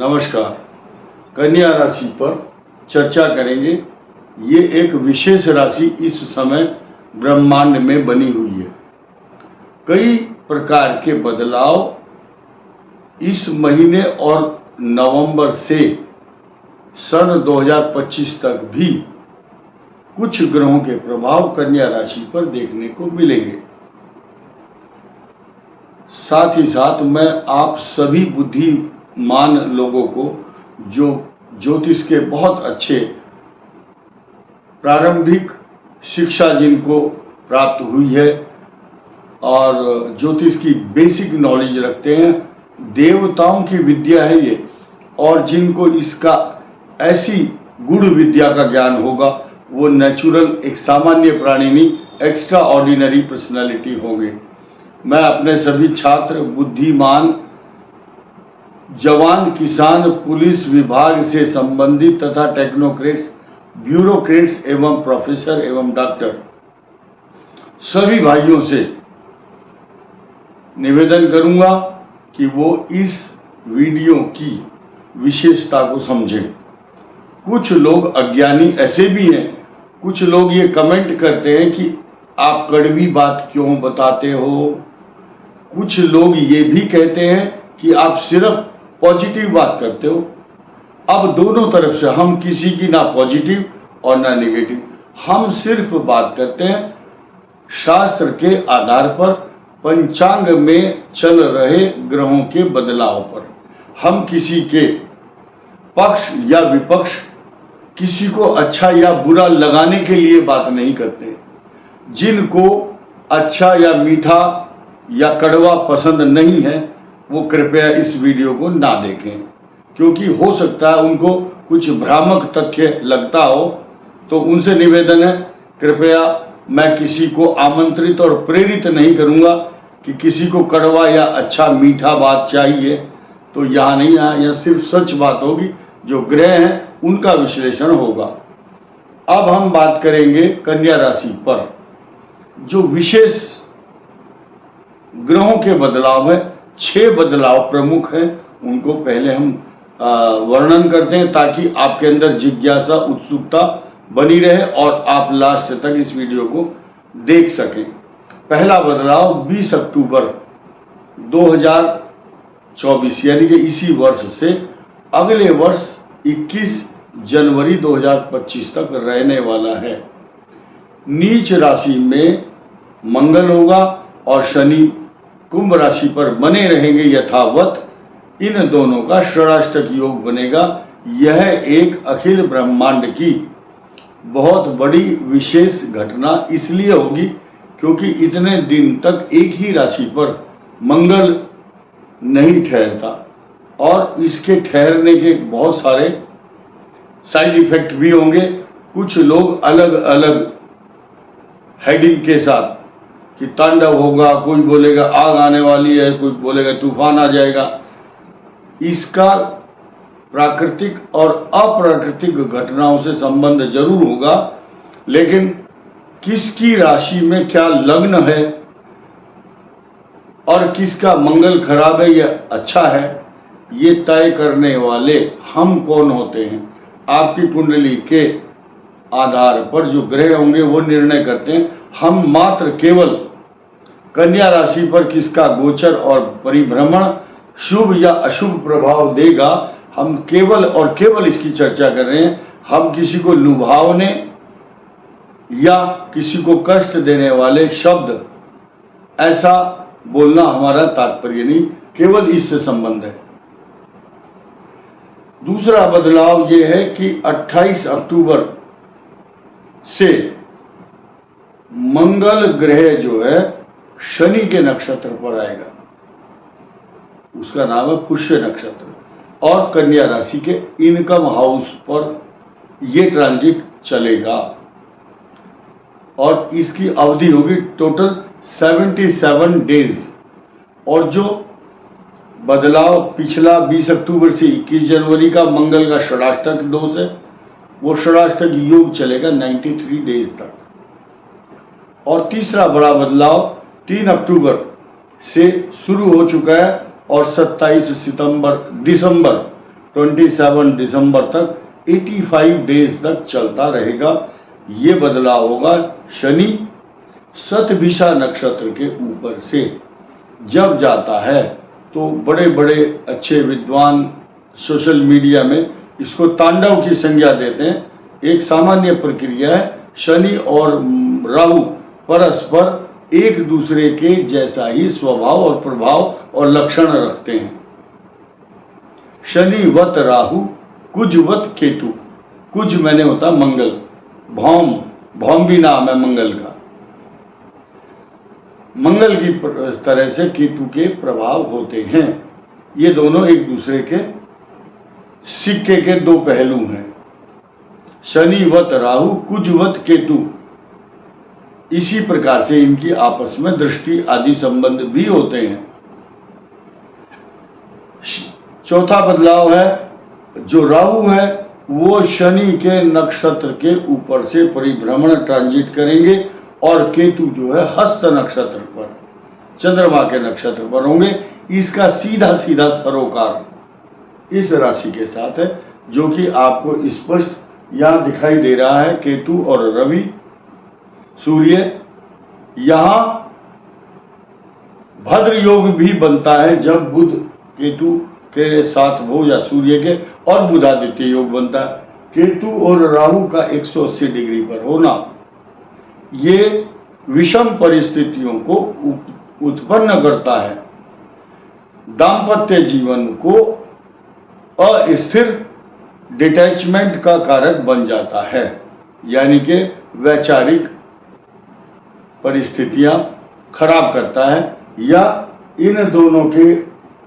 नमस्कार। कन्या राशि पर चर्चा करेंगे। ये एक विशेष राशि इस समय ब्रह्मांड में बनी हुई है। कई प्रकार के बदलाव इस महीने और नवंबर से सन 2025 तक भी कुछ ग्रहों के प्रभाव कन्या राशि पर देखने को मिलेंगे। साथ ही साथ मैं आप सभी बुद्धिमान लोगों को जो ज्योतिष के बहुत अच्छे प्रारंभिक शिक्षा जिनको प्राप्त हुई है और ज्योतिष की बेसिक नॉलेज रखते हैं, देवताओं की विद्या है ये, और जिनको इसका ऐसी गुड़ विद्या का ज्ञान होगा वो नेचुरल एक सामान्य प्राणी नहीं, एक्स्ट्रा ऑर्डिनरी पर्सनैलिटी होंगे। मैं अपने सभी छात्र, बुद्धिमान, जवान, किसान, पुलिस विभाग से संबंधित तथा टेक्नोक्रेट्स, ब्यूरोक्रेट्स एवं प्रोफेसर एवं डॉक्टर सभी भाइयों से निवेदन करूंगा कि वो इस वीडियो की विशेषता को समझें। कुछ लोग अज्ञानी ऐसे भी हैं, कुछ लोग ये कमेंट करते हैं कि आप कड़वी बात क्यों बताते हो। कुछ लोग ये भी कहते हैं कि आप सिर्फ पॉजिटिव बात करते हो। अब दोनों तरफ से हम किसी की ना पॉजिटिव और ना नेगेटिव, हम सिर्फ बात करते हैं शास्त्र के आधार पर, पंचांग में चल रहे ग्रहों के बदलाव पर। हम किसी के पक्ष या विपक्ष, किसी को अच्छा या बुरा लगाने के लिए बात नहीं करते। जिनको अच्छा या मीठा या कड़वा पसंद नहीं है वो कृपया इस वीडियो को ना देखें, क्योंकि हो सकता है उनको कुछ भ्रामक तथ्य लगता हो। तो उनसे निवेदन है, कृपया, मैं किसी को आमंत्रित और प्रेरित नहीं करूंगा कि किसी को कड़वा या अच्छा मीठा बात चाहिए तो यहाँ नहीं आया। यह सिर्फ सच बात होगी, जो ग्रह हैं उनका विश्लेषण होगा। अब हम बात करेंगे कन्या राशि पर जो विशेष ग्रहों के बदलाव है। 6 बदलाव प्रमुख हैं, उनको पहले हम वर्णन करते हैं ताकि आपके अंदर जिज्ञासा, उत्सुकता बनी रहे और आप लास्ट तक इस वीडियो को देख सकें। पहला बदलाव 20 अक्टूबर 2024 यानी कि इसी वर्ष से अगले वर्ष 21 जनवरी 2025 तक रहने वाला है। नीच राशि में मंगल होगा और शनि कुंभ राशि पर बने रहेंगे यथावत। इन दोनों का षडाष्टक योग बनेगा। यह एक अखिल ब्रह्मांड की बहुत बड़ी विशेष घटना इसलिए होगी क्योंकि इतने दिन तक एक ही राशि पर मंगल नहीं ठहरता और इसके ठहरने के बहुत सारे साइड इफेक्ट भी होंगे। कुछ लोग अलग अलग हेडिंग के साथ कि तांडव होगा, कोई बोलेगा आग आने वाली है, कोई बोलेगा तूफान आ जाएगा। इसका प्राकृतिक और अप्राकृतिक घटनाओं से संबंध जरूर होगा, लेकिन किसकी राशि में क्या लग्न है और किसका मंगल खराब है या अच्छा है, ये तय करने वाले हम कौन होते हैं। आपकी कुंडली के आधार पर जो ग्रह होंगे वो निर्णय करते हैं। हम मात्र केवल कन्या राशि पर किसका गोचर और परिभ्रमण शुभ या अशुभ प्रभाव देगा, हम केवल और केवल इसकी चर्चा कर रहे हैं। हम किसी को लुभावने या किसी को कष्ट देने वाले शब्द ऐसा बोलना हमारा तात्पर्य नहीं, केवल इससे संबंध है। दूसरा बदलाव यह है कि 28 अक्टूबर से मंगल ग्रह जो है शनि के नक्षत्र पर आएगा, उसका नाम है पुष्य नक्षत्र, और कन्या राशि के इनकम हाउस पर यह ट्रांजिट चलेगा और इसकी अवधि होगी टोटल 77 डेज। और जो बदलाव पिछला 20 अक्टूबर से 21 जनवरी का मंगल का षडाष्टक दोष है, वो षडाष्टक योग चलेगा 93 डेज तक। और तीसरा बड़ा बदलाव 3 अक्टूबर से शुरू हो चुका है और 27 दिसंबर 27 दिसंबर तक 85 डेज तक चलता रहेगा। ये बदलाव होगा शनि शतभिषा नक्षत्र के ऊपर से जब जाता है। तो बड़े बड़े अच्छे विद्वान सोशल मीडिया में इसको तांडव की संज्ञा देते हैं। एक सामान्य प्रक्रिया है, शनि और राहु परस्पर एक दूसरे के जैसा ही स्वभाव और प्रभाव और लक्षण रखते हैं। शनिवत राहु, कुजवत केतु। कुज मैंने होता मंगल, भौम भी नाम है मंगल का। मंगल की तरह से केतु के प्रभाव होते हैं। ये दोनों एक दूसरे के सिक्के के दो पहलू हैं। शनिवत राहु, कुजवत केतु। इसी प्रकार से इनकी आपस में दृष्टि आदि संबंध भी होते हैं। चौथा बदलाव है, जो राहु है वो शनि के नक्षत्र के ऊपर से परिभ्रमण ट्रांजिट करेंगे और केतु जो है हस्त नक्षत्र पर, चंद्रमा के नक्षत्र पर होंगे। इसका सीधा सीधा सरोकार इस राशि के साथ है, जो कि आपको स्पष्ट यहां दिखाई दे रहा है। केतु और रवि, सूर्य, यहां भद्र योग भी बनता है जब बुध केतु के साथ हो या सूर्य के, और बुधादित्य योग बनता है। केतु और राहु का 180 डिग्री पर होना ये विषम परिस्थितियों को उत्पन्न करता है। दाम्पत्य जीवन को अस्थिर डिटैचमेंट का कारक बन जाता है, यानी कि वैचारिक परिस्थितियां खराब करता है, या इन दोनों के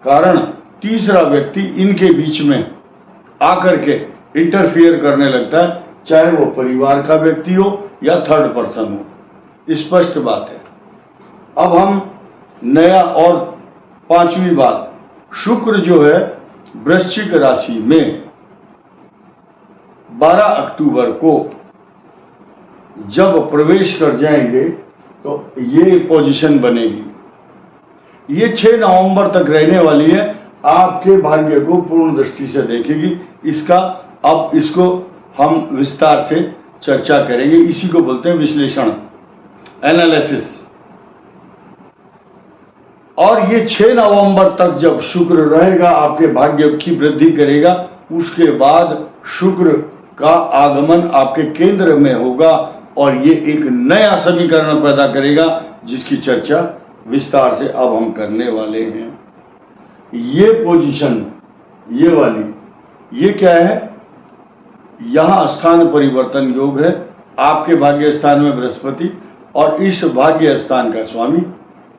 कारण तीसरा व्यक्ति इनके बीच में आकर के इंटरफियर करने लगता है, चाहे वो परिवार का व्यक्ति हो या थर्ड पर्सन हो। स्पष्ट बात है। अब हम नया और पांचवी बात, शुक्र जो है वृश्चिक राशि में 12 अक्टूबर को जब प्रवेश कर जाएंगे तो ये पोजीशन बनेगी। ये 6 नवंबर तक रहने वाली है। आपके भाग्य को पूर्ण दृष्टि से देखेगी। इसका अब इसको हम विस्तार से चर्चा करेंगे। इसी को बोलते हैं विश्लेषण, एनालिसिस। और ये 6 नवंबर तक जब शुक्र रहेगा, आपके भाग्य की वृद्धि करेगा। उसके बाद शुक्र का आगमन आपके केंद्र में होगा और ये एक नया समीकरण पैदा करेगा, जिसकी चर्चा विस्तार से अब हम करने वाले हैं। ये पोजीशन, ये वाली, ये क्या है? यहां स्थान परिवर्तन योग है। आपके भाग्य स्थान में बृहस्पति और इस भाग्य स्थान का स्वामी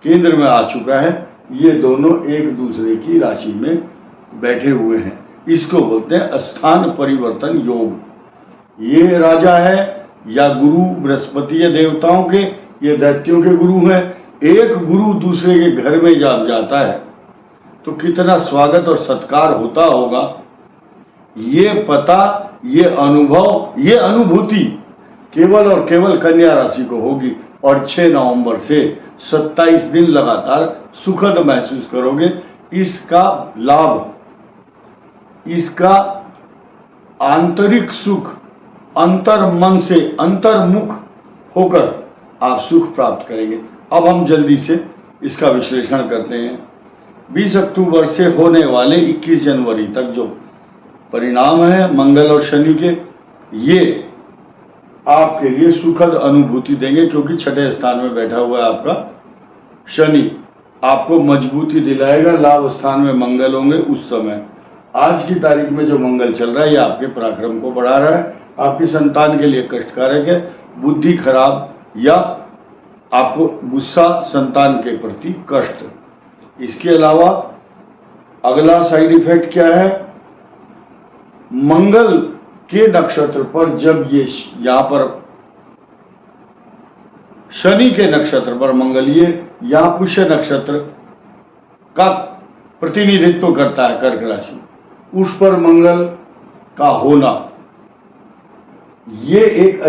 केंद्र में आ चुका है। ये दोनों एक दूसरे की राशि में बैठे हुए हैं। इसको बोलते हैं स्थान परिवर्तन योग। ये राजा है या गुरु बृहस्पति है देवताओं के, ये दैत्यों के गुरु हैं। एक गुरु दूसरे के घर में जब जाता है तो कितना स्वागत और सत्कार होता होगा। ये पता, ये अनुभव, ये अनुभूति केवल और केवल कन्या राशि को होगी। और 6 नवंबर से 27 दिन लगातार सुखद महसूस करोगे। इसका लाभ, इसका आंतरिक सुख, अंतर मन से अंतर्मुख होकर आप सुख प्राप्त करेंगे। अब हम जल्दी से इसका विश्लेषण करते हैं। 20 अक्टूबर से होने वाले 21 जनवरी तक जो परिणाम है मंगल और शनि के, ये आपके लिए सुखद अनुभूति देंगे, क्योंकि 6ठे स्थान में बैठा हुआ है आपका शनि। आपको मजबूती दिलाएगा। लाभ स्थान में मंगल होंगे उस समय। आज की तारीख में जो मंगल चल रहा है ये आपके पराक्रम को बढ़ा रहा है, आपकी संतान के लिए कष्टकारक है। बुद्धि खराब या आपको गुस्सा, संतान के प्रति कष्ट। इसके अलावा अगला साइड इफेक्ट क्या है? मंगल के नक्षत्र पर जब ये यहां पर शनि के नक्षत्र पर मंगल, ये यहां पुष्य नक्षत्र का प्रतिनिधित्व करता है कर्क राशि, उस पर मंगल का होना, ये एक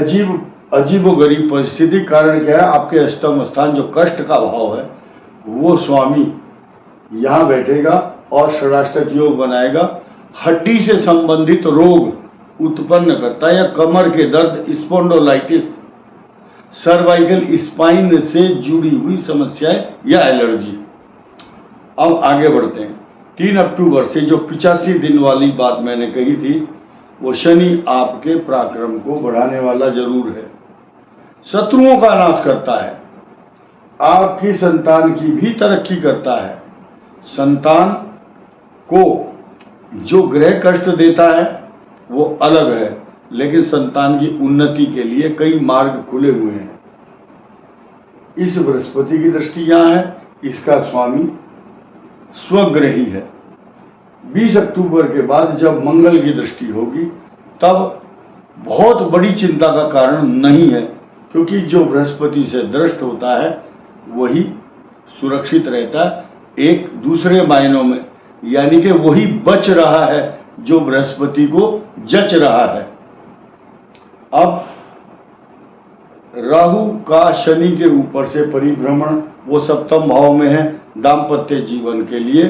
अजीबोगरीब परिस्थिति। कारण क्या है? आपके अष्टम स्थान जो कष्ट का भाव है वो स्वामी यहां बैठेगा और षडाष्टक योग बनाएगा। हड्डी से संबंधित रोग उत्पन्न करता है, या कमर के दर्द, स्पॉन्डोलाइटिस, सर्वाइकल स्पाइन से जुड़ी हुई समस्याएं या एलर्जी। अब आगे बढ़ते हैं। 3 अक्टूबर से जो 85 दिन वाली बात मैंने कही थी, वो शनि आपके पराक्रम को बढ़ाने वाला जरूर है, शत्रुओं का नाश करता है, आपकी संतान की भी तरक्की करता है। संतान को जो ग्रह कष्ट देता है वो अलग है, लेकिन संतान की उन्नति के लिए कई मार्ग खुले हुए हैं। इस बृहस्पति की दृष्टि यहाँ है, इसका स्वामी स्वग्रही है। 20 अक्टूबर के बाद जब मंगल की दृष्टि होगी तब बहुत बड़ी चिंता का कारण नहीं है, क्योंकि जो बृहस्पति से दृष्ट होता है वही सुरक्षित रहता है एक दूसरे मायनों में, यानी कि वही बच रहा है जो बृहस्पति को जच रहा है। अब राहु का शनि के ऊपर से परिभ्रमण, वो सप्तम भाव में है। दाम्पत्य जीवन के लिए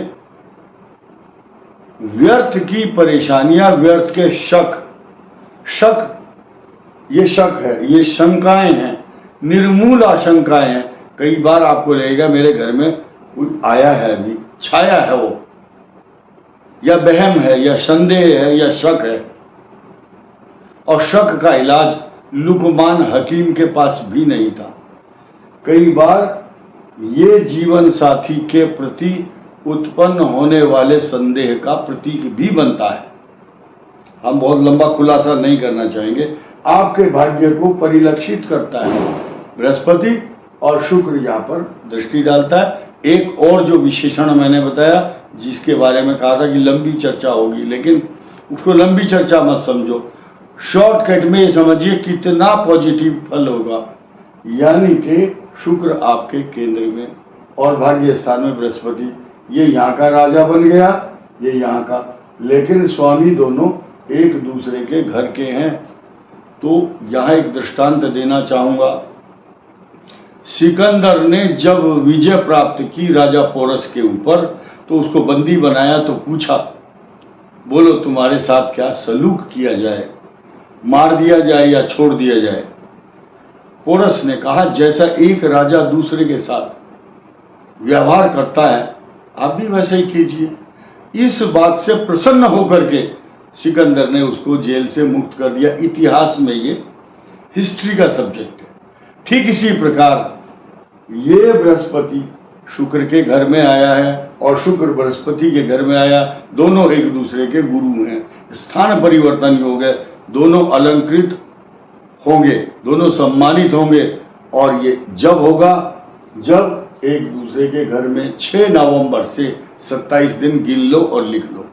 व्यर्थ की परेशानियां, व्यर्थ के शक ये शक है, ये शंकाएं हैं, निर्मूल आशंकाएं हैं। कई बार आपको लगेगा मेरे घर में कोई आया है, अभी छाया है वो, या वहम है, या संदेह है, या शक है। और शक का इलाज लुकमान हकीम के पास भी नहीं था। कई बार ये जीवन साथी के प्रति उत्पन्न होने वाले संदेह का प्रतीक भी बनता है। हम बहुत लंबा खुलासा नहीं करना चाहेंगे। आपके भाग्य को परिलक्षित करता है बृहस्पति, और शुक्र यहाँ पर दृष्टि डालता है। एक और जो विशेषण मैंने बताया, जिसके बारे में कहा था कि लंबी चर्चा होगी, लेकिन उसको लंबी चर्चा मत समझो, शॉर्टकट में ये समझिए कितना पॉजिटिव फल होगा। यानी कि शुक्र आपके केंद्र में और भाग्य स्थान में बृहस्पति, ये यहाँ का राजा बन गया, ये यहाँ का, लेकिन स्वामी दोनों एक दूसरे के घर के हैं। तो यहाँ एक दृष्टांत देना चाहूंगा। सिकंदर ने जब विजय प्राप्त की राजा पोरस के ऊपर, तो उसको बंदी बनाया, तो पूछा, बोलो तुम्हारे साथ क्या सलूक किया जाए, मार दिया जाए या छोड़ दिया जाए? पोरस ने कहा, जैसा एक राजा दूसरे के साथ व्यवहार करता है आप भी वैसे ही कीजिए। इस बात से प्रसन्न होकर के सिकंदर ने उसको जेल से मुक्त कर दिया। इतिहास में ये हिस्ट्री का सब्जेक्ट है। ठीक इसी प्रकार ये बृहस्पति शुक्र के घर में आया है और शुक्र बृहस्पति के घर में आया, दोनों एक दूसरे के गुरु हैं। स्थान परिवर्तन हो गए, दोनों अलंकृत होंगे, दोनों सम्मानित होंगे। और ये जब होगा जब एक दूसरे के घर में 6 नवंबर से 27 दिन गिन लो और लिख लो,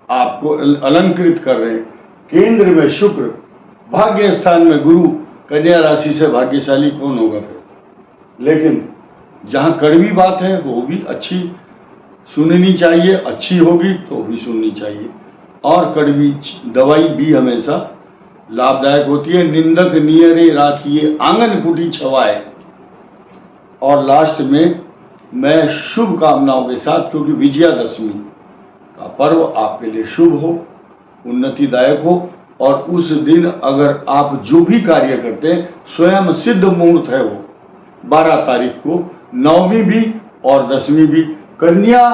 आपको अलंकृत कर रहे हैं। केंद्र में शुक्र, भाग्य स्थान में गुरु, कन्या राशि से भाग्यशाली कौन होगा फिर? लेकिन जहाँ कड़वी बात है वो भी अच्छी सुननी चाहिए, अच्छी होगी तो भी सुननी चाहिए। और कड़वी दवाई भी हमेशा लाभदायक होती है। निंदक नियरे राखिए आंगन कुटी छवाए। और लास्ट में मैं शुभ कामनाओं के साथ, क्योंकि विजयादशमी का पर्व आपके लिए शुभ हो, उन्नतिदायक हो, और उस दिन अगर आप जो भी कार्य करते हैं, स्वयं सिद्ध मुहूर्त है वो 12 तारीख को, 9वीं भी और 10वीं भी। कन्या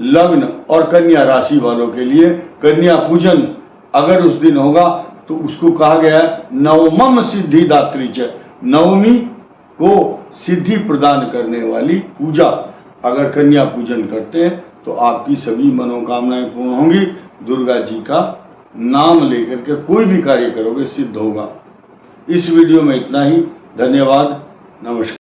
लग्न और कन्या राशि वालों के लिए कन्या पूजन अगर उस दिन होगा तो उसको कहा गया है नवमम सिद्धिदात्री च, 9वीं को सिद्धि प्रदान करने वाली पूजा। अगर कन्या पूजन करते हैं तो आपकी सभी मनोकामनाएं पूर्ण होंगी। दुर्गा जी का नाम लेकर के कोई भी कार्य करोगे सिद्ध होगा। इस वीडियो में इतना ही। धन्यवाद, नमस्कार।